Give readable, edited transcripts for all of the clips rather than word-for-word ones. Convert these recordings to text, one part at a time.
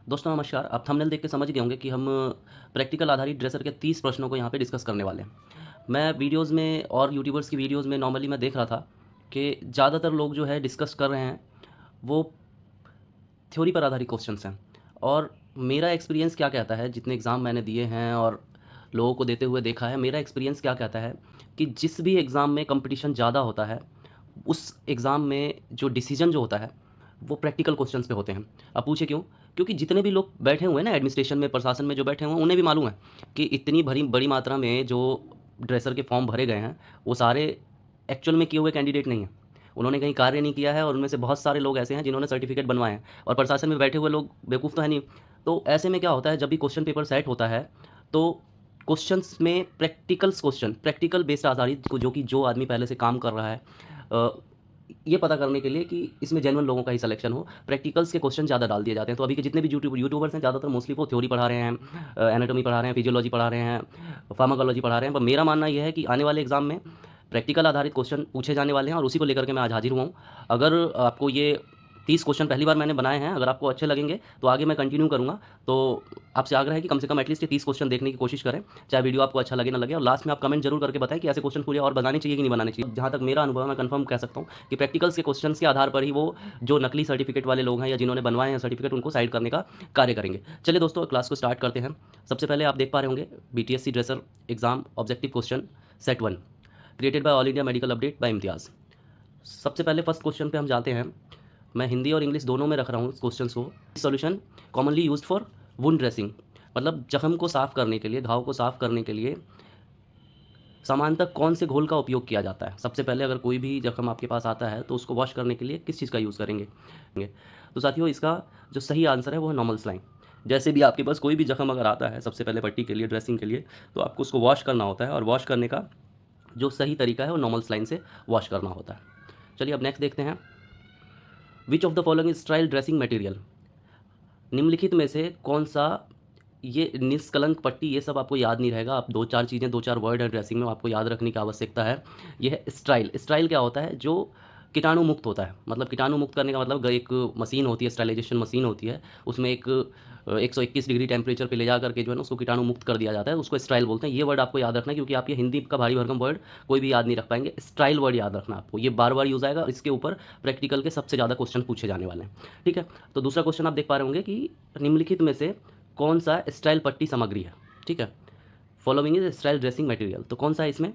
दोस्तों नमस्कार। आप थंबनेल देख के समझ गए होंगे कि हम प्रैक्टिकल आधारित ड्रेसर के 30 प्रश्नों को यहाँ पे डिस्कस करने वाले हैं। मैं वीडियोज़ में और यूट्यूबर्स की वीडियोज़ में नॉर्मली मैं देख रहा था कि ज़्यादातर लोग जो है डिस्कस कर रहे हैं, वो थ्योरी पर आधारित क्वेश्चंस हैं। और मेरा एक्सपीरियंस क्या कहता है, जितने एग्ज़ाम मैंने दिए हैं और लोगों को देते हुए देखा है, मेरा एक्सपीरियंस क्या कहता है कि जिस भी एग्ज़ाम में कंपटीशन ज़्यादा होता है, उस एग्ज़ाम में जो डिसीजन जो होता है, वो प्रैक्टिकल क्वेश्चंस पे होते हैं। अब पूछे क्यों? क्योंकि जितने भी लोग बैठे हुए हैं ना एडमिनिस्ट्रेशन में, प्रशासन में जो बैठे हुए हैं, उन्हें भी मालूम है कि इतनी भरी बड़ी मात्रा में जो ड्रेसर के फॉर्म भरे गए हैं, वो सारे एक्चुअल में किए हुए कैंडिडेट नहीं हैं। उन्होंने कहीं कार्य नहीं किया है और उनमें से बहुत सारे लोग ऐसे हैं जिन्होंने सर्टिफिकेट बनवाए हैं, और प्रशासन में बैठे हुए लोग बेवकूफ़ तो है नहीं। तो ऐसे में क्या होता है, जब भी क्वेश्चन पेपर सेट होता है, तो क्वेश्चंस में प्रैक्टिकल बेस्ड आधारित जो कि जो आदमी पहले से काम कर रहा है, अ, ये पता करने के लिए कि इसमें जेन्युइन लोगों का ही सिलेक्शन हो, प्रैक्टिकल्स के क्वेश्चन ज़्यादा डाल दिए जाते हैं। तो अभी के जितने भी यूट्यूबर्स हैं, ज़्यादातर मोस्टली वो थ्योरी पढ़ा रहे हैं, एनाटॉमी पढ़ा रहे हैं, फिजियोलॉजी पढ़ा रहे हैं, फार्माकोलॉजी पढ़ा रहे हैं। पर मेरा मानना ये है कि आने वाले एग्जाम में प्रैक्टिकल आधारित क्वेश्चन पूछे जाने वाले हैं, और उसी को लेकर के मैं आज हाजिर हुआ हूँ। अगर आपको ये 30 क्वेश्चन पहली बार मैंने बनाए हैं, अगर आपको अच्छे लगेंगे तो आगे मैं कंटिन्यू करूँगा। तो आपसे आग्रह है कि कम से कम एटलीस्ट ये 30 क्वेश्चन देखने की कोशिश करें, चाहे वीडियो आपको अच्छा लगे ना लगे। और लास्ट में आप कमेंट जरूर करके बताएं कि ऐसे क्वेश्चन पूरे और बनाने चाहिए कि नहीं बनाने चाहिए। जहाँ तक मेरा अनुभव है, मैं कंफर्म कह सकता हूँ कि प्रैक्टिकल्स के क्वेश्चन के आधार पर ही वो जो नकली सर्टिफिकेट वाले लोग हैं या जिन्होंने बनवाए हैं सर्टिफिकेट, उनको साइड करने का कार्य करेंगे। चलिए दोस्तों, क्लास को स्टार्ट करते हैं। सबसे पहले आप देख पा रहे होंगे BTSC dresser exam objective question set 1, created by all India medical update by Imtiaz. सबसे पहले फर्स्ट क्वेश्चन पे हम जाते हैं। मैं हिंदी और इंग्लिश दोनों में रख रहा हूँ इस क्वेश्चन को। Solution commonly used for wound dressing, मतलब जख्म को साफ करने के लिए, घाव को साफ करने के लिए सामान्यतः कौन से घोल का उपयोग किया जाता है। सबसे पहले अगर कोई भी जख्म आपके पास आता है तो उसको वॉश करने के लिए किस चीज़ का यूज़ करेंगे? तो साथियों, इसका जो सही आंसर है वो है नॉर्मल स्लाइन। जैसे भी आपके पास कोई भी जख्म अगर आता है, सबसे पहले पट्टी के लिए, ड्रेसिंग के लिए, तो आपको उसको वॉश करना होता है, और वॉश करने का जो सही तरीका है वो नॉर्मल स्लाइन से वॉश करना होता है। चलिए अब नेक्स्ट देखते हैं। विच of the following is style dressing material? निम्नलिखित में से कौन सा, ये निष्कलंक पट्टी, ये सब आपको याद नहीं रहेगा। आप दो चार चीज़ें, दो चार वर्ड है ड्रेसिंग में आपको याद रखने की आवश्यकता है। ये है स्टाइल। स्टाइल क्या होता है? जो कीटाणु मुक्त होता है। मतलब कीटाणु मुक्त करने का मतलब एक मशीन होती है, स्टरलाइजेशन मशीन होती है, उसमें एक 121 डिग्री टेम्परेचर पे ले जा करके जो है ना उसको कीटाणु मुक्त कर दिया जाता है, उसको स्टाइल बोलते हैं। ये वर्ड आपको याद रखना है, क्योंकि आप ये हिंदी का भारी भरकम वर्ड कोई भी याद नहीं रख पाएंगे। स्टाइल वर्ड याद रखना आपको, ये बार बार यूज़ आएगा। इसके ऊपर प्रैक्टिकल के सबसे ज़्यादा क्वेश्चन पूछे जाने वाले हैं। ठीक है, तो दूसरा क्वेश्चन आप देख पा रहे होंगे कि निम्नलिखित में से कौन सा स्टाइल पट्टी सामग्री है? ठीक है, following is style dressing material, तो कौन सा है इसमें?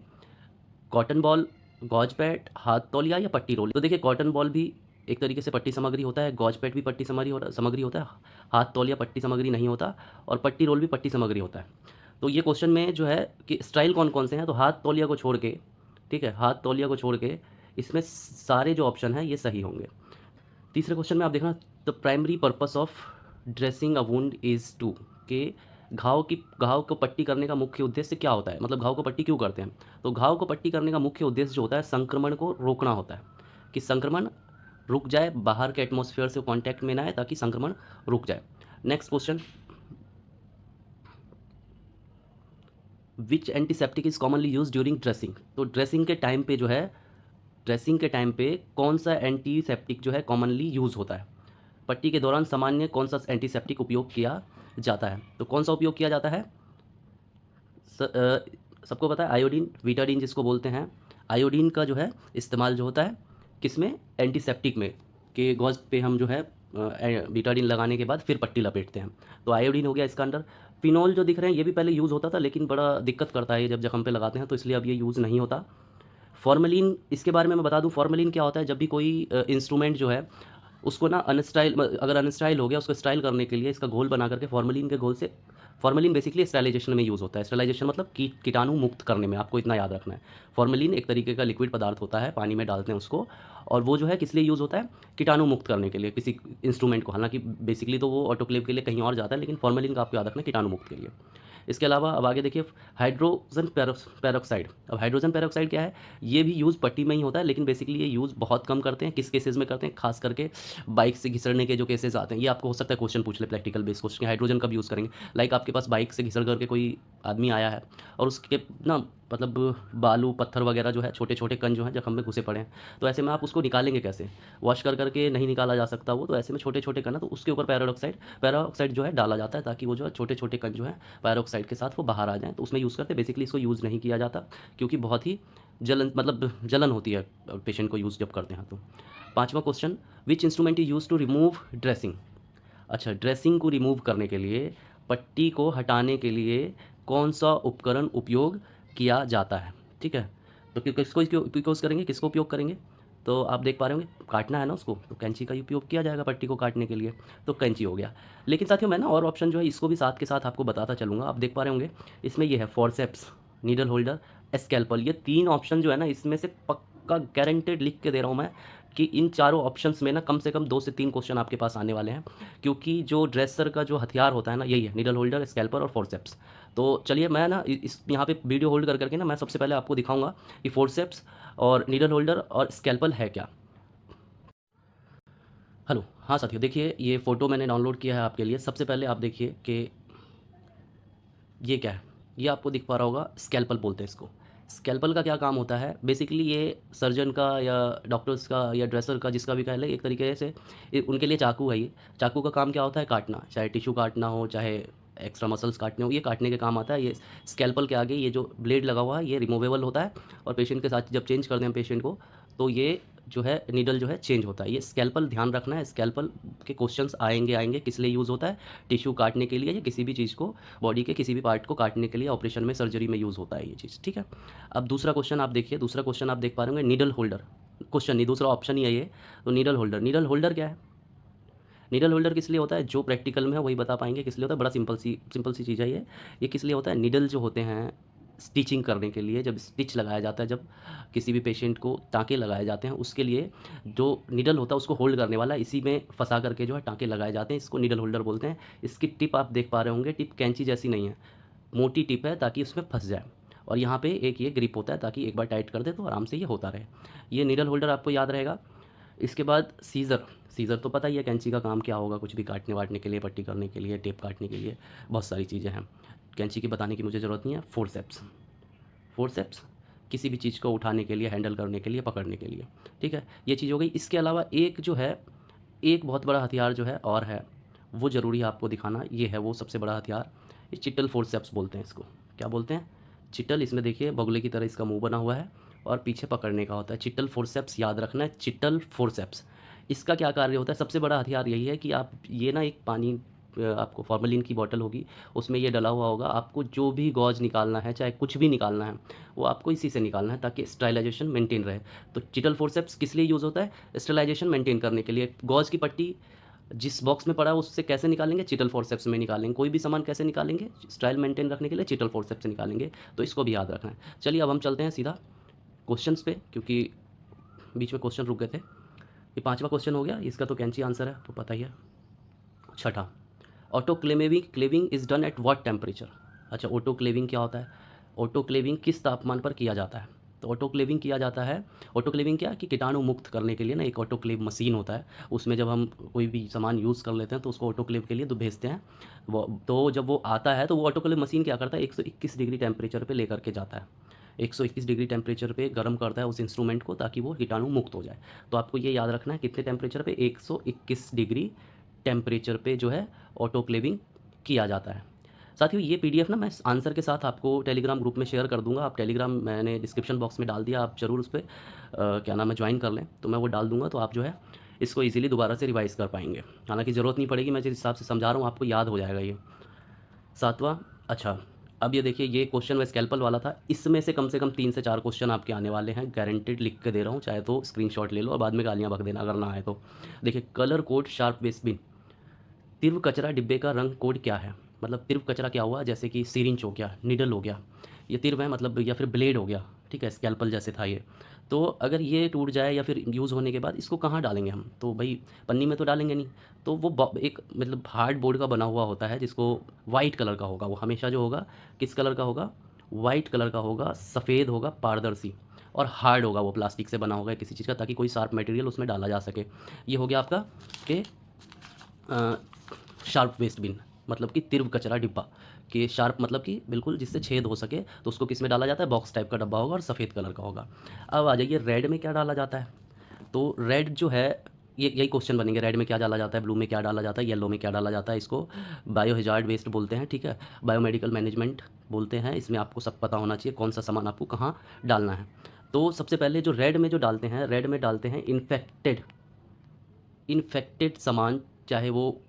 कॉटन बॉल, गॉज पैड, हाथ तौलिया या पट्टी रोल? तो देखिए, कॉटन बॉल भी एक तरीके से पट्टी सामग्री होता है, गॉज पैड भी पट्टी सामग्री होता है, हाथ तौलिया पट्टी सामग्री नहीं होता, और पट्टी रोल भी पट्टी सामग्री होता है। तो ये क्वेश्चन में जो है कि स्टाइल कौन कौन से हैं, तो हाथ तौलिया को छोड़ के, ठीक है, हाथ तौलिया को छोड़ के इसमें सारे जो ऑप्शन हैं ये सही होंगे। तीसरे क्वेश्चन में आप देखना, the primary purpose of dressing a wound is to, के घाव को पट्टी करने का मुख्य उद्देश्य क्या होता है, मतलब घाव को पट्टी क्यों करते हैं? तो घाव को पट्टी करने का मुख्य उद्देश्य जो होता है, संक्रमण को रोकना होता है, कि संक्रमण रुक जाए, बाहर के एटमॉस्फेयर से कांटेक्ट में ना आए, ताकि संक्रमण रुक जाए। Next question, which antiseptic is commonly use during dressing? तो ड्रेसिंग के टाइम पे जो है, ड्रेसिंग के टाइम पे कौन सा एंटीसेप्टिक जो है कॉमनली यूज़ होता है? पट्टी के दौरान सामान्य कौन सा एंटीसेप्टिक उपयोग किया जाता है? तो कौन सा उपयोग किया जाता है? सबको पता है, आयोडीन, बीटाडीन जिसको बोलते हैं। आयोडीन का जो है इस्तेमाल जो होता है किसमें? एंटीसेप्टिक में, कि गॉज पे हम जो है बीटाडीन लगाने के बाद फिर पट्टी लपेटते हैं। तो आयोडीन हो गया इसका अंदर। फिनॉल जो दिख रहे हैं ये भी पहले यूज़ होता था, लेकिन बड़ा दिक्कत करता है ये जब जख्म पे लगाते हैं, तो इसलिए अब ये यूज़ नहीं होता। फॉर्मेलिन, इसके बारे में मैं बता दूं, फॉर्मेलिन क्या होता है? जब भी कोई इंस्ट्रूमेंट जो है उसको ना अनस्टाइल, अगर अनस्टाइल हो गया, उसको स्टाइल करने के लिए इसका घोल बना करके फॉर्मेलिन के घोल से, फॉर्मेलिन बेसिकली स्टरलाइजेशन में यूज़ होता है। स्टरलाइजेशन मतलब कीटाणु मुक्त करने में, आपको इतना याद रखना है। फॉर्मेलिन एक तरीके का लिक्विड पदार्थ होता है, पानी में डालते हैं उसको, और वो जो है किस लिए यूज़ होता है? कीटाणु मुक्त करने के लिए किसी इंस्ट्रूमेंट को। हालांकि बेसिकली तो वो ऑटोक्लेव के लिए कहीं और जाता है, लेकिन फॉर्मेलिन का आपको याद रखना है कीटाणु मुक्त के लिए। इसके अलावा अब आगे देखिए, हाइड्रोजन पेरोक्साइड। अब हाइड्रोजन पेरोक्साइड क्या है? ये भी यूज़ पट्टी में ही होता है, लेकिन बेसिकली ये यूज़ बहुत कम करते हैं। किस केसेस में करते हैं? खास करके बाइक से घिसड़ने के जो केसेस आते हैं, ये आपको हो सकता है क्वेश्चन पूछ ले, प्रैक्टिकल बेस्ड क्वेश्चन, हाइड्रोजन कब यूज़ करेंगे। लाइक आपके पास बाइक से घिसड़ करके कोई आदमी आया है और उसके ना मतलब बालू पत्थर वगैरह जो है, छोटे छोटे कण जो हैं जख्म में घुसे पड़े हैं, तो ऐसे में आप उसको निकालेंगे कैसे? वॉश कर करके नहीं निकाला जा सकता वो, तो ऐसे में छोटे छोटे कण है तो उसके ऊपर पैराऑक्साइड जो है डाला जाता है, ताकि वो जो है छोटे छोटे कण जो है पैराऑक्साइड के साथ वो बाहर आ जाएँ, तो उसमें यूज़ करते हैं। बेसिकली इसको यूज़ नहीं किया जाता, क्योंकि बहुत ही जलन होती है पेशेंट को यूज़ जब करते हैं तो। पाँचवा question, which instrument is use to remove dressing? अच्छा, ड्रेसिंग को रिमूव करने के लिए, पट्टी को हटाने के लिए कौन सा उपकरण उपयोग किया जाता है? ठीक है, तो किसको उपयोग करेंगे, किसको उपयोग करेंगे? तो आप देख पा रहे होंगे, काटना है ना उसको, तो कैंची का उपयोग किया जाएगा पट्टी को काटने के लिए, तो कैंची हो गया। लेकिन साथियों मैं ना और ऑप्शन जो है इसको भी साथ के साथ आपको बताता चलूँगा। आप देख पा रहे होंगे इसमें ये है फॉरसेप्स, नीडल होल्डर, स्कैल्पल, ये 3 ऑप्शन जो है ना इसमें से पक्का गारंटेड लिख के दे रहा हूँ मैं कि इन चारों ऑप्शंस में ना कम से कम 2 से 3 क्वेश्चन आपके पास आने वाले हैं, क्योंकि जो ड्रेसर का जो हथियार होता है ना यही है, नीडल होल्डर, स्कैल्पर और फोर्सेप्स। तो चलिए मैं ना इस यहाँ पे वीडियो होल्ड कर करके ना मैं सबसे पहले आपको दिखाऊंगा कि फोर्सेप्स और नीडल होल्डर और स्कैल्पल है क्या। हेलो, हाँ साथियों, देखिए ये फ़ोटो मैंने डाउनलोड किया है आपके लिए। सबसे पहले आप देखिए कि ये क्या है, ये आपको दिख पा रहा होगा, स्कैल्पल बोलते हैं इसको। स्कैल्पल का क्या काम होता है? बेसिकली ये सर्जन का या डॉक्टर्स का या ड्रेसर का, जिसका भी कह लें, एक तरीके से उनके लिए चाकू है ये। चाकू का काम क्या होता है? काटना, चाहे टिश्यू काटना हो, चाहे एक्स्ट्रा मसल्स काटने हो, ये काटने के काम आता है। ये स्कैल्पल के आगे ये जो ब्लेड लगा हुआ है ये रिमूवेबल होता है, और पेशेंट के साथ जब चेंज करते हैं पेशेंट को, तो ये जो है नीडल जो है चेंज होता है। ये स्कैल्पल ध्यान रखना है, स्कैल्पल के क्वेश्चंस आएंगे किस लिए यूज़ होता है? टिश्यू काटने के लिए, या किसी भी चीज़ को, बॉडी के किसी भी पार्ट को काटने के लिए ऑपरेशन में, सर्जरी में यूज़ होता है ये चीज़, ठीक है। अब दूसरा क्वेश्चन आप देखिए, दूसरा क्वेश्चन आप देख पा रहे होंगे, नीडल होल्डर। क्वेश्चन नहीं, दूसरा ऑप्शन ही है ये। तो नीडल होल्डर, नीडल होल्डर क्या है? नीडल होल्डर किस लिए होता है? जो प्रैक्टिकल में है वही बता पाएंगे किस लिए होता है। बड़ा सिंपल सी चीज़ है ये किस लिए होता है? नीडल जो होते हैं स्टिचिंग करने के लिए, जब स्टिच लगाया जाता है, जब किसी भी पेशेंट को टाँके लगाए जाते हैं, उसके लिए जो नीडल होता है उसको होल्ड करने वाला, इसी में फंसा करके जो है टाँके लगाए जाते हैं, इसको नीडल होल्डर बोलते हैं। इसकी टिप आप देख पा रहे होंगे, टिप कैंची जैसी नहीं है, मोटी टिप है ताकि उसमें फंस जाए, और यहाँ पे एक ये ग्रिप होता है ताकि एक बार टाइट कर दे तो आराम से ये होता रहे। ये नीडल होल्डर आपको याद रहेगा। इसके बाद सीज़र। सीज़र तो पता ही है कैंची का काम क्या होगा, कुछ भी काटने वाटने के लिए, पट्टी करने के लिए, टेप काटने के लिए, बहुत सारी चीज़ें हैं। कैंची की बताने की मुझे ज़रूरत नहीं है। फोर्सेप्स, फोर्सेप्स किसी भी चीज़ को उठाने के लिए, हैंडल करने के लिए, पकड़ने के लिए, ठीक है। ये चीज़ हो गई। इसके अलावा एक जो है, एक बहुत बड़ा हथियार जो है और है, वो ज़रूरी है आपको दिखाना। ये है वो सबसे बड़ा हथियार, ये चिट्टल फोर्सेप्स बोलते हैं इसको। क्या बोलते हैं? चिट्टल। इसमें देखिए बगुले की तरह इसका मुंह बना हुआ है और पीछे पकड़ने का होता है। चिट्टल फोर्सेप्स याद रखना है, चिट्टल फोर्सेप्स। इसका क्या कार्य होता है? सबसे बड़ा हथियार यही है कि आप ये ना एक पानी, आपको फॉर्मेलिन की बॉटल होगी, उसमें ये डला हुआ होगा, आपको जो भी गॉज निकालना है, चाहे कुछ भी निकालना है, वो आपको इसी से निकालना है ताकि स्टरलाइजेशन मेंटेन रहे। तो चिटल फोर्सेप्स किस लिए यूज़ होता है? स्टरलाइजेशन मेंटेन करने के लिए। गॉज की पट्टी जिस बॉक्स में पड़ा है उससे कैसे निकालेंगे? चिटल फोर्सेप्स में निकालेंगे। कोई भी सामान कैसे निकालेंगे? स्टाइल मेंटेन रखने के लिए चिटल फोर्सेप्स से निकालेंगे। तो इसको भी याद रखना है। चलिए अब हम चलते हैं सीधा क्वेश्चंस पे, क्योंकि बीच में क्वेश्चन रुक गए थे। ये पांचवा क्वेश्चन हो गया, इसका तो कैंची आंसर है, तो पता ही है। छठा, autoclaving is done at what temperature? अच्छा, ऑटो क्लेविंग क्या होता है? ऑटो क्लेविंग किस तापमान पर किया जाता है? तो ऑटो क्लेविंग किया जाता है, ऑटो क्लेविंग क्या है कि कीटाणु मुक्त करने के लिए ना एक ऑटो क्लेव मशीन होता है, उसमें जब हम कोई भी सामान यूज़ कर लेते हैं तो उसको ऑटो क्लेव के लिए तो भेजते हैं। वो तो जब वो आता है तो वो ऑटो क्लेव मशीन क्या करता है, 121 डिग्री टेम्परेचर पे लेकर के जाता है। 121 डिग्री टेम्परेचर पे गर्म करता है उस इंस्ट्रूमेंट को, ताकि वो कीटाणु मुक्त हो जाए। तो आपको ये याद रखना है, कितने टेम्परेचर पे? 121 डिग्री टेम्परेचर पे जो है ऑटोक्लेविंग किया जाता है। साथियों ये पीडीएफ ना मैं आंसर के साथ आपको टेलीग्राम ग्रुप में शेयर कर दूंगा। आप टेलीग्राम मैंने डिस्क्रिप्शन बॉक्स में डाल दिया, आप ज़रूर उस पर क्या नाम है ज्वाइन कर लें, तो मैं वो डाल दूंगा, तो आप जो है इसको इजीली दोबारा से रिवाइज़ कर पाएंगे। हालांकि ज़रूरत नहीं पड़ेगी, मैं जिस हिसाब से समझा रहा हूँ आपको याद हो जाएगा ये। सातवां, अच्छा अब ये देखिए, ये क्वेश्चन वह स्कैल्पल वाला था, इसमें से कम 3 से 4 क्वेश्चन आपके आने वाले हैं, गारंटेड लिख के दे रहा हूँ, चाहे तो स्क्रीनशॉट ले लो और बाद में गालियाँ बक देना अगर ना आए तो। देखिए, colour code sharp waste bin, तीव्र कचरा डिब्बे का रंग कोड क्या है? मतलब तीव्र कचरा क्या हुआ? जैसे कि सिरिंज हो गया, निडल हो गया, ये तीव्र है मतलब, या फिर ब्लेड हो गया, ठीक है, स्कैल्पल जैसे था ये। तो अगर ये टूट जाए या फिर यूज़ होने के बाद इसको कहाँ डालेंगे हम? तो भाई पन्नी में तो डालेंगे नहीं, तो वो एक मतलब हार्ड बोर्ड का बना हुआ होता है, जिसको वाइट कलर का होगा, वो हमेशा जो होगा किस कलर का होगा? वाइट कलर का होगा, सफ़ेद होगा, पारदर्शी, और हार्ड होगा, वो प्लास्टिक से बना होगा किसी चीज़ का, ताकि कोई शार्प मटेरियल उसमें डाला जा सके। ये हो गया आपका कि शार्प वेस्ट बिन। मतलब कि तीव्र कचरा डिब्बा, कि शार्प मतलब कि बिल्कुल जिससे छेद हो सके, तो उसको किस में डाला जाता है, बॉक्स टाइप का डब्बा होगा और सफ़ेद कलर का होगा। अब आ जाइए रेड में क्या डाला जाता है। तो रेड जो है, ये यही क्वेश्चन बनेंगे, रेड में क्या डाला जाता है, ब्लू में क्या डाला जाता है, येलो में क्या डाला जाता है। इसको बायो हजार्ड वेस्ट बोलते हैं, ठीक है, बायोमेडिकल मैनेजमेंट बोलते हैं। इसमें आपको सब पता होना चाहिए कौन सा सामान आपको कहाँ डालना है। तो सबसे पहले जो रेड में जो डालते हैं, रेड में डालते हैं इन्फेक्टेड सामान, चाहे वो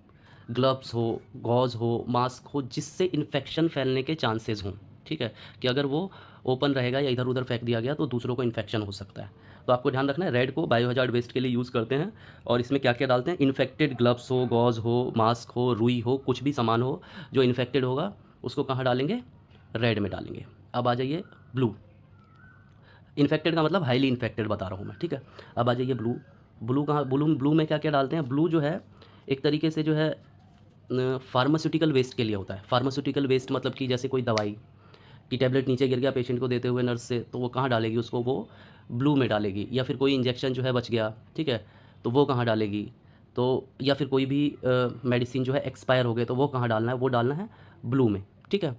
ग्लव्स हो, गॉज हो, मास्क हो, जिससे इन्फेक्शन फैलने के चांसेस हों, ठीक है, कि अगर वो ओपन रहेगा या इधर उधर फेंक दिया गया तो दूसरों को इन्फेक्शन हो सकता है। तो आपको ध्यान रखना है, रेड को बायोहजार्ड वेस्ट के लिए यूज़ करते हैं। और इसमें क्या क्या डालते हैं, इन्फेक्टेड ग्लव्स हो, गॉज हो, मास्क हो, रुई हो, कुछ भी सामान हो जो इन्फेक्टेड होगा, उसको कहाँ डालेंगे, रेड में डालेंगे। अब आ जाइए ब्लू। इन्फेक्टेड का मतलब हाईली इन्फेक्टेड बता रहा हूँ मैं, ठीक है। अब आ जाइए ब्लू। ब्लू कहाँ, ब्लू में क्या क्या डालते हैं, ब्लू जो है एक तरीके से जो है फार्मास्यूटिकल वेस्ट के लिए होता है। फार्मास्यूटिकल वेस्ट मतलब कि जैसे कोई दवाई की टैबलेट नीचे गिर गया पेशेंट को देते हुए नर्स से, तो वो कहाँ डालेगी उसको, वो ब्लू में डालेगी। या फिर कोई इंजेक्शन जो है बच गया, ठीक है, तो वो कहाँ डालेगी। तो या फिर कोई भी मेडिसिन जो है एक्सपायर हो गए, तो वो कहाँ डालना है, वो डालना है ब्लू में, ठीक है।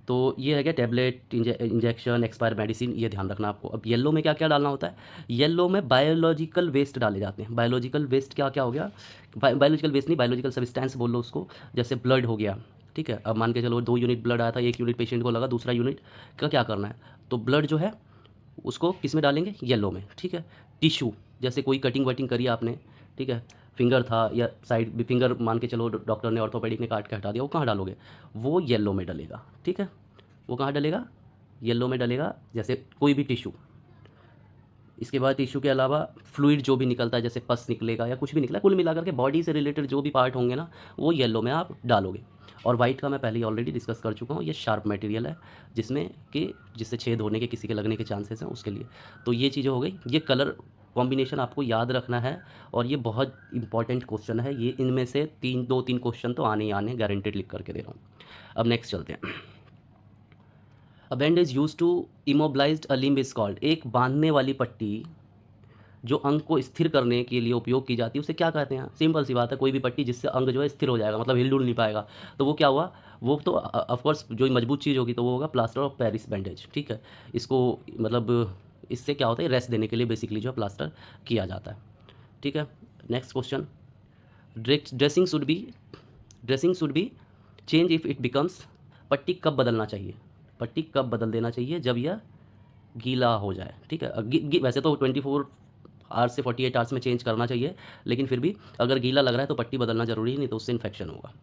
तो ये है क्या, टैबलेट, इंजेक्शन, एक्सपायर मेडिसिन, ये ध्यान रखना आपको। अब येलो में क्या क्या डालना होता है, येलो में बायोलॉजिकल वेस्ट डाले जाते हैं। बायोलॉजिकल वेस्ट क्या क्या हो गया, बायोलॉजिकल वेस्ट नहीं, बायोलॉजिकल सब्सटेंस बोल लो उसको। जैसे ब्लड हो गया, ठीक है, अब मान के चलो 2 यूनिट ब्लड आया था, 1 यूनिट पेशेंट को लगा, दूसरा यूनिट का क्या करना है, तो ब्लड जो है उसको किस में डालेंगे, येलो में, ठीक है। टिश्यू, जैसे कोई कटिंग वटिंग करी आपने, ठीक है, फिंगर था या साइड भी फिंगर मान के चलो डॉक्टर ने, ऑर्थोपेडिक ने काट के हटा दिया, वो कहाँ डालोगे, वो येलो में डलेगा, ठीक है। वो कहाँ डलेगा, येलो में डलेगा, जैसे कोई भी टिश्यू। इसके बाद टिश्यू के अलावा फ्लूइड जो भी निकलता है, जैसे पस निकलेगा या कुछ भी निकला, कुल मिलाकर के बॉडी से रिलेटेड जो भी पार्ट होंगे ना, वो येलो में आप डालोगे। और वाइट का मैं पहले ही ऑलरेडी डिस्कस कर चुका हूँ, ये शार्प मटेरियल है, जिसमें कि जिससे छेद होने के, किसी के लगने के चांसेस हैं, उसके लिए। तो ये चीज़ें हो गई, ये कलर कॉम्बिनेशन आपको याद रखना है। और ये बहुत इंपॉर्टेंट क्वेश्चन है, ये इनमें से 2-3 क्वेश्चन तो आने ही आने, गारंटेड लिख करके दे रहा हूँ। अब नेक्स्ट चलते हैं। A bandage use to immobilised a limb is called. एक बांधने वाली पट्टी जो अंग को स्थिर करने के लिए उपयोग की जाती है, उसे क्या कहते हैं। सिंपल सी बात है, कोई भी पट्टी जिससे अंग जो है स्थिर हो जाएगा, मतलब हिल डुल नहीं पाएगा, तो वो क्या हुआ, वो तो ऑफ कोर्स जो मजबूत चीज़ होगी तो वो होगा प्लास्टर ऑफ पेरिस बैंडेज, ठीक है। इसको मतलब इससे क्या होता है, रेस्ट देने के लिए बेसिकली जो है प्लास्टर किया जाता है, ठीक है। Next question, dressing should be change if it becomes. पट्टी कब बदलना चाहिए, पट्टी कब बदल देना चाहिए, जब यह गीला हो जाए, ठीक है। वैसे तो 24 आवर्स से 48 आवर्स में चेंज करना चाहिए, लेकिन फिर भी अगर गीला लग रहा है तो पट्टी बदलना जरूरी है, नहीं तो उससे इन्फेक्शन होगा।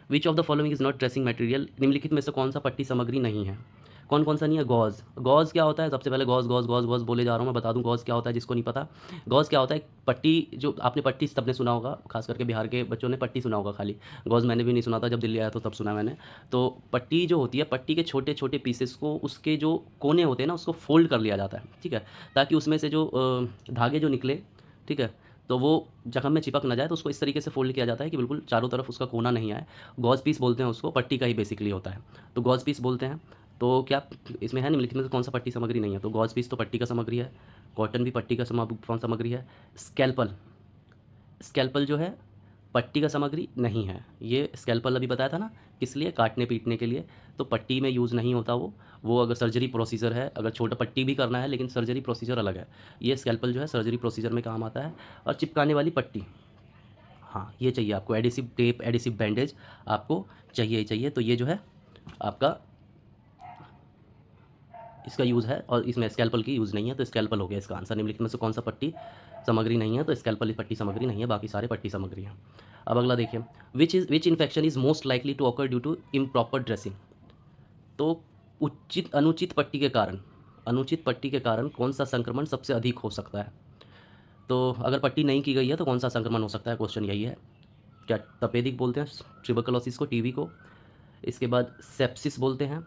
विच of the following is not dressing material. निम्नलिखित में से कौन सा पट्टी सामग्री नहीं है, कौन कौन सा नहीं है, गॉज। गॉज क्या होता है, सबसे पहले गॉज गॉज गॉज गॉज बोले जा रहा हूँ, मैं बता दूँ गॉज क्या होता है जिसको नहीं पता। गॉज क्या होता है, पट्टी, जो आपने पट्टी सबने सुना होगा, खास करके बिहार के बच्चों ने पट्टी सुना होगा खाली, गॉज मैंने भी नहीं सुना था, जब दिल्ली आया तो तब सुना मैंने। तो पट्टी जो होती है, पट्टी के छोटे छोटे पीसेस को, उसके जो कोने होते हैं ना, उसको फोल्ड कर लिया जाता है, ठीक है, ताकि उसमें से जो धागे जो निकले, ठीक है, तो वो जख्म में चिपक ना जाए, तो उसको इस तरीके से फोल्ड किया जाता है कि बिल्कुल चारों तरफ उसका कोना नहीं आए। गॉज पीस बोलते हैं उसको, पट्टी का ही बेसिकली होता है, तो गॉज पीस बोलते हैं। तो क्या इसमें है, निम्नलिखित में से कौन सा पट्टी सामग्री नहीं है, तो गॉज पीस तो पट्टी का सामग्री है, कॉटन भी पट्टी का सामग्री है। स्कैल्पल, स्कैल्पल जो है पट्टी का सामग्री नहीं है। ये स्कैल्पल अभी बताया था ना, किस लिए, काटने पीटने के लिए, तो पट्टी में यूज़ नहीं होता वो अगर सर्जरी प्रोसीजर है, अगर छोटा पट्टी भी करना है लेकिन सर्जरी प्रोसीजर अलग है, ये स्कैल्पल जो है सर्जरी प्रोसीजर में काम आता है। और चिपकाने वाली पट्टी, हाँ ये चाहिए आपको, एडिसिव टेप, एडिसिव बैंडेज आपको चाहिए ही चाहिए। तो ये जो है आपका इसका यूज़ है, और इसमें स्कैल्पल की यूज़ नहीं है, तो स्कैल्पल हो गया इसका आंसर। निम्नलिखित में से कौन सा पट्टी सामग्री नहीं है, तो स्कैल्पल पट्टी सामग्री नहीं है, बाकी सारे पट्टी सामग्री हैं। अब अगला देखिए, which infection is most likely to occur due to improper dressing. तो अनुचित पट्टी के कारण कौन सा संक्रमण सबसे अधिक हो सकता है। तो अगर पट्टी नहीं की गई है तो कौन सा संक्रमण हो सकता है, क्वेश्चन यही है। क्या तपेदिक बोलते हैं ट्यूबरकुलोसिस को, टीबी को। इसके बाद सेप्सिस बोलते हैं,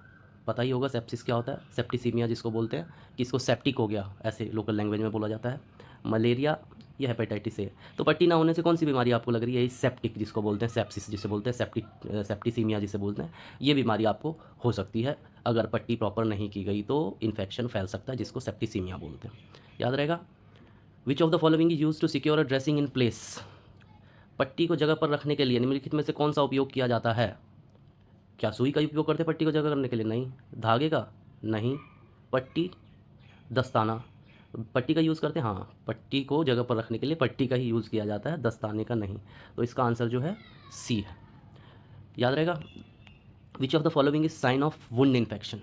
पता ही होगा सेप्सिस क्या होता है, सेप्टिसीमिया जिसको बोलते हैं, कि इसको सेप्टिक हो गया, ऐसे लोकल लैंग्वेज में बोला जाता है। मलेरिया, या हेपेटाइटिस ए। तो पट्टी ना होने से कौन सी बीमारी आपको लग रही है, सेप्टिक जिसको बोलते हैं, सेप्सिस जिसे बोलते हैं, सेप्टिसीमिया जिसे बोलते हैं, ये बीमारी आपको हो सकती है। अगर पट्टी प्रॉपर नहीं की गई तो इन्फेक्शन फैल सकता है, जिसको सेप्टिसीमिया बोलते हैं, याद रहेगा। Which of the following is use to secure a dressing in place. पट्टी को जगह पर रखने के लिए निम्नलिखित में से कौन सा उपयोग किया जाता है? क्या सुई का उपयोग करते हैं पट्टी को जगह करने के लिए? नहीं। धागे का? नहीं। पट्टी, दस्ताना? पट्टी का यूज़ करते हैं, हाँ, पट्टी को जगह पर रखने के लिए पट्टी का ही यूज़ किया जाता है, दस्ताने का नहीं। तो इसका आंसर जो है सी है, याद रहेगा। Which of the following is sine of wound infection?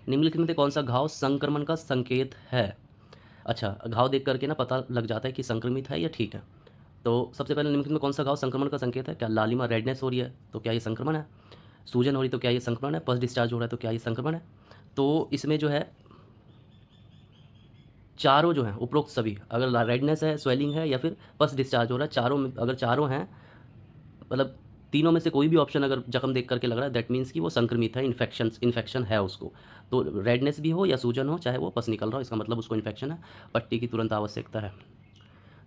निम्नलिखित में से कौन सा घाव संक्रमण का संकेत है? अच्छा, घाव देख करके ना पता लग जाता है कि संक्रमित है या ठीक है। तो सबसे पहले निम्नलिखित में कौन सा घाव संक्रमण का संकेत है? क्या लालिमा, रेडनेस हो रही है तो क्या ये संक्रमण है? सूजन हो रही तो क्या ये संक्रमण है? पस डिस्चार्ज हो रहा है तो क्या ये संक्रमण है? तो इसमें जो है चारों जो हैं उपरोक्त सभी, अगर रेडनेस है, स्वेलिंग है या फिर पस डिस्चार्ज हो रहा है, चारों में अगर चारों हैं, मतलब तीनों में से कोई भी ऑप्शन अगर जख्म देख करके लग रहा है, दैट मीन्स कि वो संक्रमित है, इन्फेक्शन है उसको। तो रेडनेस भी हो या सूजन हो, चाहे वो पस निकल रहा हो, इसका मतलब उसको इन्फेक्शन है, पट्टी की तुरंत आवश्यकता है।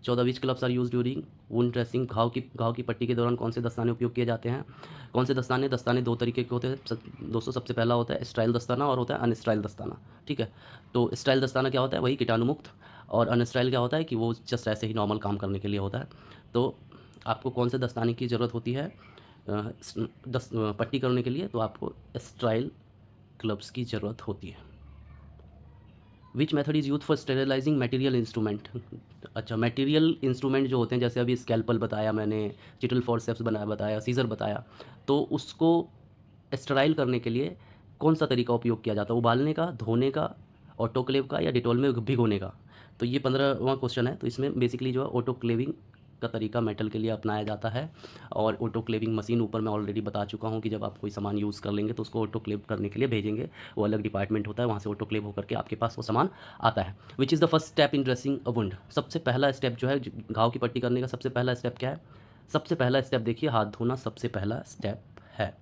14 which clubs are use during wound dressing? घाव की पट्टी के दौरान कौन से दस्ताने उपयोग किए जाते हैं? कौन से दस्ताने? दस्ताने दो तरीके के होते हैं दोस्तों। सबसे पहला होता है स्टाइल दस्ताना और होता है अनस्टाइल दस्ताना, ठीक है। तो स्टाइल दस्ताना क्या होता है? वही कीटाणुमुक्त। और अनस्टाइल क्या होता है कि वो जस्ट ऐसे ही नॉर्मल काम करने के लिए होता है। तो आपको कौन से दस्ताने की ज़रूरत होती है पट्टी करने के लिए? तो आपको स्टाइल ग्लव्स की ज़रूरत होती है। Which method is use for sterilising material instrument? अच्छा, मटेरियल इंस्ट्रूमेंट जो होते हैं, जैसे अभी स्कैल्पल बताया मैंने, चिटल फॉरसेप्स बताया, सीजर बताया, तो उसको स्टेराइल करने के लिए कौन सा तरीका उपयोग किया जाता है? उबालने का, धोने का, ऑटोक्लेव का या डिटॉल में भिगोने का? तो ये 15वां क्वेश्चन है। तो इसमें बेसिकली जो है ऑटोक्लेविंग का तरीका मेटल के लिए अपनाया जाता है। और ऑटोक्लेविंग मशीन ऊपर मैं ऑलरेडी बता चुका हूँ कि जब आप कोई सामान यूज़ कर लेंगे तो उसको ऑटोक्लेव करने के लिए भेजेंगे, वो अलग डिपार्टमेंट होता है, वहाँ से ऑटोक्लेव होकर के आपके पास वो सामान आता है। Which is the first step in dressing a wound? सबसे पहला स्टेप जो है घाव की पट्टी करने का, सबसे पहला स्टेप क्या है? सबसे पहला स्टेप देखिए, हाथ धोना सबसे पहला स्टेप है,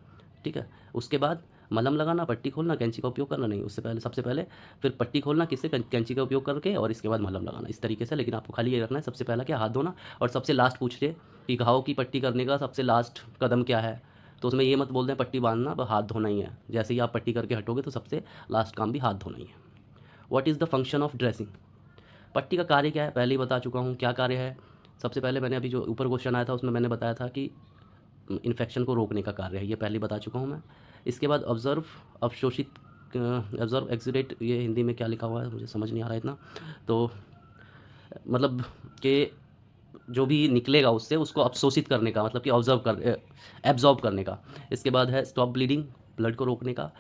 ठीक है। उसके बाद मलहम लगाना, पट्टी खोलना, कैंची का उपयोग करना नहीं, उससे पहले सबसे पहले फिर पट्टी खोलना किससे? कैंची का उपयोग करके, और इसके बाद मलहम लगाना, इस तरीके से। लेकिन आपको खाली ये रखना है, सबसे पहला क्या? हाथ धोना। और सबसे लास्ट पूछ रहे कि घाव की पट्टी करने का सबसे लास्ट कदम क्या है? तो उसमें ये मत बोल दें पट्टी बांधना, बस हाथ धोना ही है। जैसे ही आप पट्टी करके हटोगे तो सबसे लास्ट काम भी हाथ धोना ही है। What is the function of dressing? पट्टी का कार्य क्या है? पहले ही बता चुका हूँ क्या कार्य है। सबसे पहले मैंने अभी जो ऊपर क्वेश्चन आया था उसमें मैंने बताया था कि इन्फेक्शन को रोकने का कार्य है, ये पहले बता चुका हूँ मैं। इसके बाद ऑब्जर्व, अवशोषित, ऑब्जर्व एक्सुडेट, ये हिंदी में क्या लिखा हुआ है मुझे समझ नहीं आ रहा इतना। तो मतलब कि जो भी निकलेगा उससे उसको अवशोषित करने का, मतलब कि एब्जॉर्ब करने का। इसके बाद है स्टॉप ब्लीडिंग, ब्लड को रोकने का।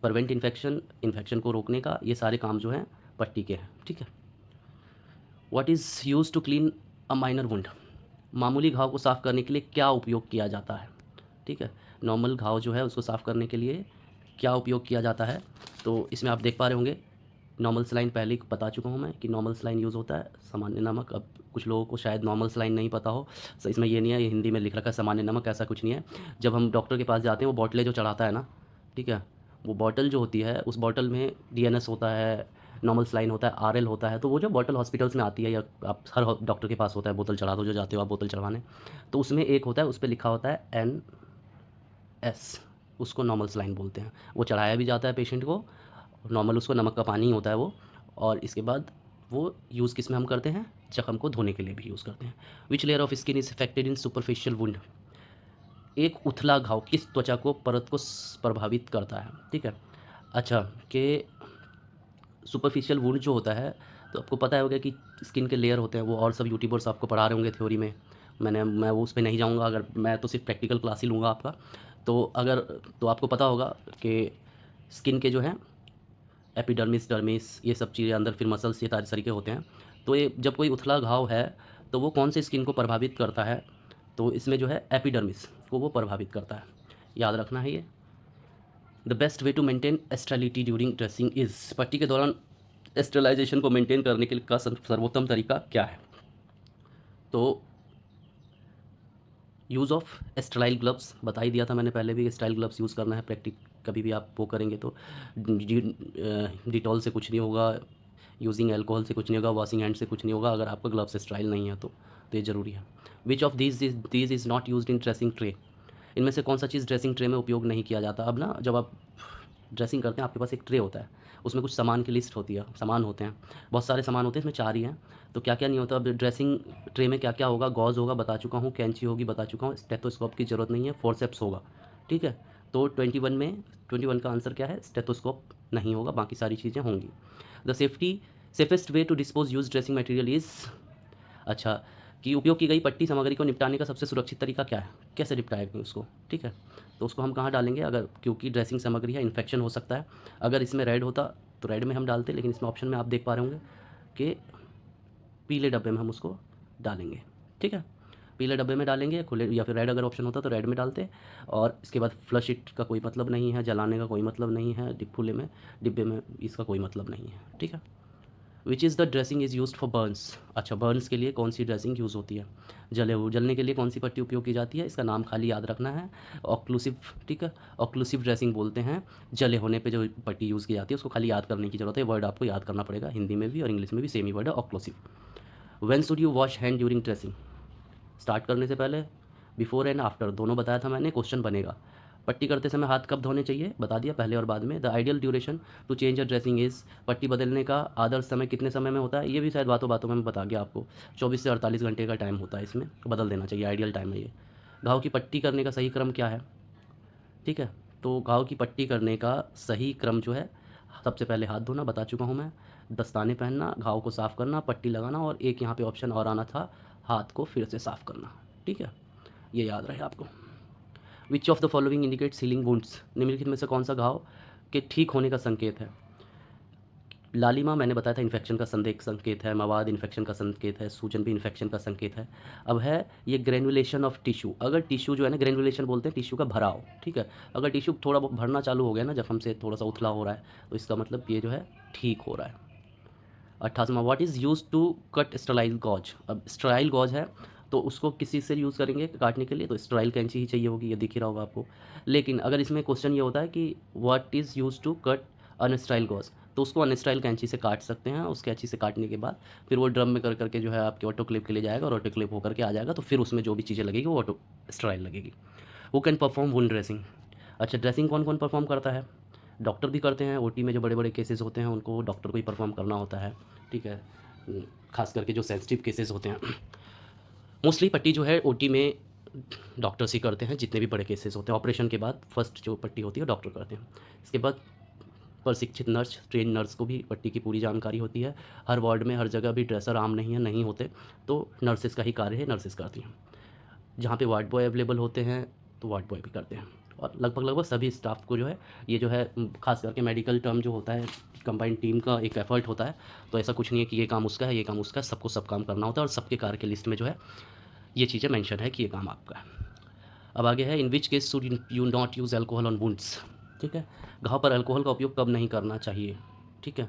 प्रिवेंट इन्फेक्शन, इन्फेक्शन को रोकने का। ये सारे काम जो हैं पट्टी के हैं, ठीक है। What is use to clean a minor wound? मामूली घाव को साफ़ करने के लिए क्या उपयोग किया जाता है? ठीक है, नॉर्मल घाव जो है उसको साफ़ करने के लिए क्या उपयोग किया जाता है? तो इसमें आप देख पा रहे होंगे नॉर्मल सलाइन पहले ही बता चुका हूँ मैं कि नॉर्मल सलाइन यूज़ होता है, सामान्य नमक। अब कुछ लोगों को शायद नॉर्मल सलाइन नहीं पता हो, तो इसमें ये नहीं है, ये हिंदी में लिख रखा है सामान्य नमक, ऐसा कुछ नहीं है। जब हम डॉक्टर के पास जाते हैं वो बॉटलें जो चढ़ाता है ना, ठीक है, वो बॉटल जो होती है उस बॉटल में डीएनएस होता है, नॉर्मल सलाइन होता है, आरएल होता है। तो वो जो बॉटल हॉस्पिटल्स में आती है या आप हर डॉक्टर के पास होता है, बोतल चढ़ा दो, जो जाते हो आप बोतल चढ़वाने, तो उसमें एक होता है, उस पर लिखा होता है NS, उसको नॉर्मल सलाइन बोलते हैं। वो चढ़ाया भी जाता है पेशेंट को, नॉर्मल उसको नमक का पानी ही होता है वो। और इसके बाद वो यूज़ किस में हम करते हैं? जख्म को धोने के लिए भी यूज़ करते हैं। Which layer of skin is affected in superficial wound? एक उथला घाव किस त्वचा को परत को प्रभावित करता है? ठीक है, अच्छा, कि सुपरफिशियल वुंड जो होता है, तो आपको पता होगा कि स्किन के लेयर होते हैं, वो और सब यूट्यूबर्स आपको पढ़ा रहे होंगे थ्योरी में। मैं वो उस पे नहीं जाऊँगा, अगर मैं तो सिर्फ प्रैक्टिकल क्लास ही लूँगा आपका। तो आपको पता होगा कि स्किन के जो हैं एपिडर्मिस, डर्मिस, ये सब चीज़ें अंदर, फिर मसल्स, ये सारे तरीके होते हैं। तो ये जब कोई उथला घाव है तो वो कौन से स्किन को प्रभावित करता है? तो इसमें जो है एपिडर्मिस को वो प्रभावित करता है, याद रखना है ये। The best way to maintain sterility during dressing is? पट्टी के दौरान स्टेरिलाइजेशन को मेंटेन करने के लिए का सर्वोत्तम तरीका क्या है? तो यूज़ ऑफ स्टेराइल ग्लव्स बता ही दिया था मैंने पहले भी, स्टेराइल ग्लव्स यूज़ करना है। कभी भी आप वो करेंगे तो डिटॉल से कुछ नहीं होगा, यूजिंग एल्कोहल से कुछ नहीं होगा, वॉशिंग हैंड से कुछ नहीं होगा, अगर आपका ग्लव्स स्टेराइल नहीं है तो ये ज़रूरी है। Which of these is not used in dressing tray? इनमें से कौन सा चीज़ ड्रेसिंग ट्रे में उपयोग नहीं किया जाता? अब ना जब आप ड्रेसिंग करते हैं आपके पास एक ट्रे होता है, उसमें कुछ सामान की लिस्ट होती है, सामान होते हैं, बहुत सारे सामान होते हैं, इसमें 4 ही हैं। तो क्या-क्या नहीं होता, अब ड्रेसिंग ट्रे में क्या-क्या होगा, गॉज़ होगा बता चुका हूँ, कैंची होगी बता चुका हूँ, स्टेथोस्कोप की ज़रूरत नहीं है, फोर्सेप्स होगा, ठीक है। तो 21 का आंसर क्या है, स्टेथोस्कोप नहीं होगा, बाकी सारी चीज़ें होंगी। The safest way to dispose used dressing material is, अच्छा, कि उपयोग की गई पट्टी सामग्री को निपटाने का सबसे सुरक्षित तरीका क्या है, कैसे निपटाएंगे उसको, ठीक है। तो उसको हम कहाँ डालेंगे, अगर क्योंकि ड्रेसिंग सामग्री है, इन्फेक्शन हो सकता है, अगर इसमें रेड होता तो रेड में हम डालते, लेकिन इसमें ऑप्शन में आप देख पा रहे होंगे कि पीले डब्बे में हम उसको डालेंगे, ठीक है। पीले डब्बे में डालेंगे, खुले, या फिर रेड अगर ऑप्शन होता तो रेड में डालते। और इसके बाद फ्लश इट का कोई मतलब नहीं है, जलाने का कोई मतलब नहीं है, डिब्बे में इसका कोई मतलब नहीं है, ठीक है। Which is the dressing is used for Burns, अच्छा, बर्न्स के लिए कौन सी ड्रेसिंग यूज़ होती है, जलने के लिए कौन सी पट्टी उपयोग की जाती है, इसका नाम खाली याद रखना है, ऑक्लूसिव, ठीक है। ऑक्लूसिव ड्रेसिंग बोलते हैं, जले होने पे जो पट्टी यूज़ की जाती है उसको खाली याद करने की ज़रूरत है, वर्ड आपको याद करना पड़ेगा, हिंदी में भी और इंग्लिश में भी सेम ही वर्ड है, occlusive. When should you wash hand during dressing, start करने से पहले, बिफोर एंड आफ्टर दोनों बताया था मैंने, क्वेश्चन बनेगा। पट्टी करते समय हाथ कब धोने चाहिए, बता दिया, पहले और बाद में। The ideal duration to change a dressing is, पट्टी बदलने का आदर्श समय कितने समय में होता है, ये भी शायद बातों बातों में मैं बता गया आपको, 24 से 48 घंटे का टाइम होता है, इसमें बदल देना चाहिए, आइडियल टाइम है ये। घाव की पट्टी करने का सही क्रम क्या है, ठीक है। तो घाव की पट्टी करने का सही क्रम जो है, सबसे पहले हाथ धोना बता चुका हूँ मैं, दस्ताने पहनना, घाव को साफ़ करना, पट्टी लगाना, और एक यहाँ पे ऑप्शन और आना था, हाथ को फिर से साफ़ करना, ठीक है, ये याद रहे आपको। विच of the following indicate ceiling wounds, निम्नलिखित में से कौन सा घाव के ठीक होने का संकेत है। लालिमा मैंने बताया था इन्फेक्शन का संकेत है, मवाद इन्फेक्शन का संकेत है, सूजन भी इन्फेक्शन का संकेत है। अब है ये ग्रेनुलेशन ऑफ टिश्यू, अगर टिश्यू जो है ना, ग्रेनुलेशन बोलते हैं टिश्यू का भराव, ठीक है। अगर टिश्यू थोड़ा बहुत भरना चालू हो गया ना, जब हमसे थोड़ा सा उथला हो रहा है, तो इसका मतलब ये जो है ठीक हो रहा है। 88वां, what is use to cut sterile gauze, अब स्टराइल गॉज है तो उसको किसी से यूज़ करेंगे काटने के लिए, तो स्टराइल कैंची ही चाहिए होगी, ये दिख ही रहा होगा आपको। लेकिन अगर इसमें क्वेश्चन ये होता है कि what is use to cut unsterile gauze, तो उसको अनस्टाइल कैंची से काट सकते हैं, उस कैंची से काटने के बाद फिर वो ड्रम में कर करके जो है आपके ऑटोक्लेव के लिए जाएगा, और ऑटोक्लेव होकर के आ जाएगा, तो फिर उसमें जो भी चीज़ें लगेगी वो ऑटो स्टराइल लगेगी। Who can perform wound dressing, अच्छा, ड्रेसिंग कौन कौन परफॉर्म करता है, डॉक्टर भी करते हैं, ओटी में जो बड़े बड़े केसेस होते हैं उनको डॉक्टर को ही परफॉर्म करना होता है, ठीक है। खास करके जो सेंसिटिव केसेस होते हैं, मोस्टली पट्टी जो है ओटी में डॉक्टर्स ही करते हैं, जितने भी बड़े केसेस होते हैं, ऑपरेशन के बाद फर्स्ट जो पट्टी होती है डॉक्टर करते हैं। इसके बाद प्रशिक्षित नर्स, ट्रेन नर्स को भी पट्टी की पूरी जानकारी होती है। हर वार्ड में हर जगह भी ड्रेसर आम नहीं होते, तो नर्सेज़ का ही कार्य है, नर्सेज़ करती हैं। जहाँ पे वार्ड बॉय अवेलेबल होते हैं तो वार्ड बॉय भी करते हैं, और लगभग सभी स्टाफ को जो है ये जो है खास करके मेडिकल टर्म जो होता है, कंबाइंड टीम का एक एफर्ट होता है, तो ऐसा कुछ नहीं है कि ये काम उसका है, ये काम उसका है, सबको सब काम करना होता है, और सबके कार्य की लिस्ट में जो है ये चीज़ें मेंशन है कि ये काम आपका है। अब आगे है, in which case should you not use alcohol on wounds, ठीक है। घाव पर अल्कोहल का उपयोग कब नहीं करना चाहिए, ठीक है।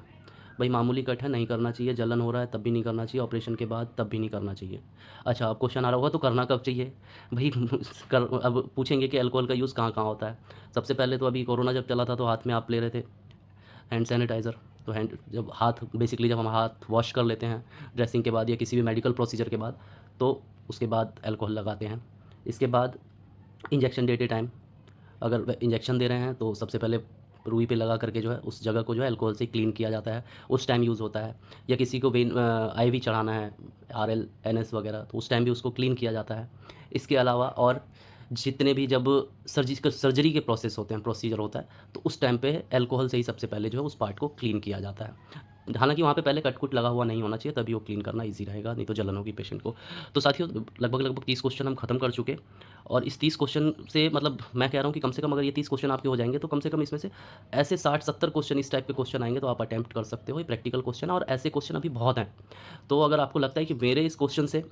भाई मामूली कट है, नहीं करना चाहिए, जलन हो रहा है तब भी नहीं करना चाहिए, ऑपरेशन के बाद तब भी नहीं करना चाहिए। अच्छा, अब क्वेश्चन आ रहा होगा तो करना कब चाहिए भाई अब पूछेंगे कि अल्कोहल का यूज़ कहाँ कहाँ होता है। सबसे पहले तो अभी कोरोना जब चला था तो हाथ में आप ले रहे थे हैंड सैनिटाइज़र, तो जब हम हाथ वॉश कर लेते हैं ड्रेसिंग के बाद या किसी भी मेडिकल प्रोसीजर के बाद, तो उसके बाद अल्कोहल लगाते हैं। इसके बाद इंजेक्शन देते टाइम, अगर इंजेक्शन दे रहे हैं तो सबसे पहले रुई पे लगा करके जो है उस जगह को जो है अल्कोहल से क्लीन किया जाता है, उस टाइम यूज़ होता है। या किसी को आईवी चढ़ाना है, आरएल एनएस वगैरह, तो उस टाइम भी उसको क्लीन किया जाता है। इसके अलावा और जितने भी जब सर्जरी के प्रोसेस होते हैं, प्रोसीजर होता है, तो उस टाइम पे अल्कोहल से ही सबसे पहले जो है उस पार्ट को क्लीन किया जाता है। हालांकि वहाँ पे पहले कटकुट लगा हुआ नहीं होना चाहिए, तभी वो क्लीन करना ईजी रहेगा, नहीं तो जलन होगी पेशेंट को। तो साथियों, लगभग 30 क्वेश्चन हम खत्म कर चुके, और इस 30 क्वेश्चन से मतलब मैं कह रहा हूँ कि कम से कम अगर ये 30 क्वेश्चन आपके हो जाएंगे तो कम से कम इसमें से ऐसे 60-70 क्वेश्चन इस टाइप के क्वेश्चन आएंगे, तो आप अटैम्प्ट कर सकते हो। ये प्रैक्टिकल क्वेश्चन है और ऐसे क्वेश्चन अभी बहुत हैं। तो अगर आपको लगता है कि मेरे इस क्वेश्चन से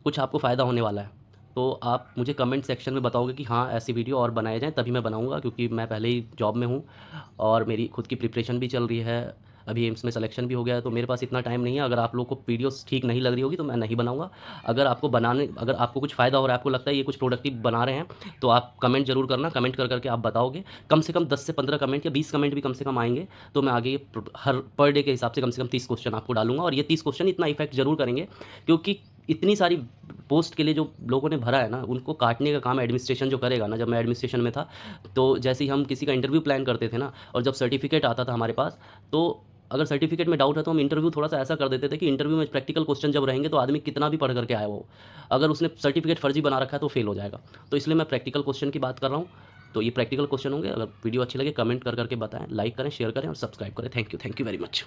कुछ आपको फ़ायदा होने वाला है, तो आप मुझे कमेंट सेक्शन में बताओगे कि हाँ, ऐसी वीडियो और बनाए जाएँ, तभी मैं बनाऊँगा, क्योंकि मैं पहले ही जॉब में हूँ और मेरी खुद की प्रिपरेशन भी चल रही है। अभी एम्स में सिलेक्शन भी हो गया है, तो मेरे पास इतना टाइम नहीं है। अगर आप लोग को वीडियोस ठीक नहीं लग रही होगी तो मैं नहीं बनाऊँगा। अगर आपको कुछ फ़ायदा हो रहा है, आपको लगता है ये कुछ प्रोडक्टिव बना रहे हैं, तो आप कमेंट ज़रूर करना। कमेंट कर के आप बताओगे, कम से कम 10 से 15 कमेंट या 20 कमेंट भी कम से कम आएँगे, तो मैं आगे हर पर डे के हिसाब से कम 30 क्वेश्चन आपको डालूँगा। और ये 30 क्वेश्चन इतना इफ़ेक्ट ज़रूर करेंगे, क्योंकि इतनी सारी पोस्ट के लिए जो लोगों ने भरा है ना, उनको काटने का काम एडमिनिस्ट्रेशन जो करेगा ना। जब मैं एडमिनिस्ट्रेशन में था, तो जैसे ही हम किसी का इंटरव्यू प्लान करते थे ना, और जब सर्टिफिकेट आता था हमारे पास, तो अगर सर्टिफिकेट में डाउट है तो हम इंटरव्यू थोड़ा-सा ऐसा कर देते थे कि इंटरव्यू में प्रैक्टिकल क्वेश्चन जब रहेंगे तो आदमी कितना भी पढ़ कर के आया हो, अगर उसने सर्टिफिकेट फर्जी बना रखा है तो फेल हो जाएगा। तो इसलिए मैं प्रैक्टिकल क्वेश्चन की बात कर रहा हूँ। तो ये प्रैक्टिकल क्वेश्चन होंगे। अगर वीडियो अच्छी लगे कमेंट कर के बताएँ, लाइक करें, शेयर करें और सब्सक्राइब करें। Thank you very much.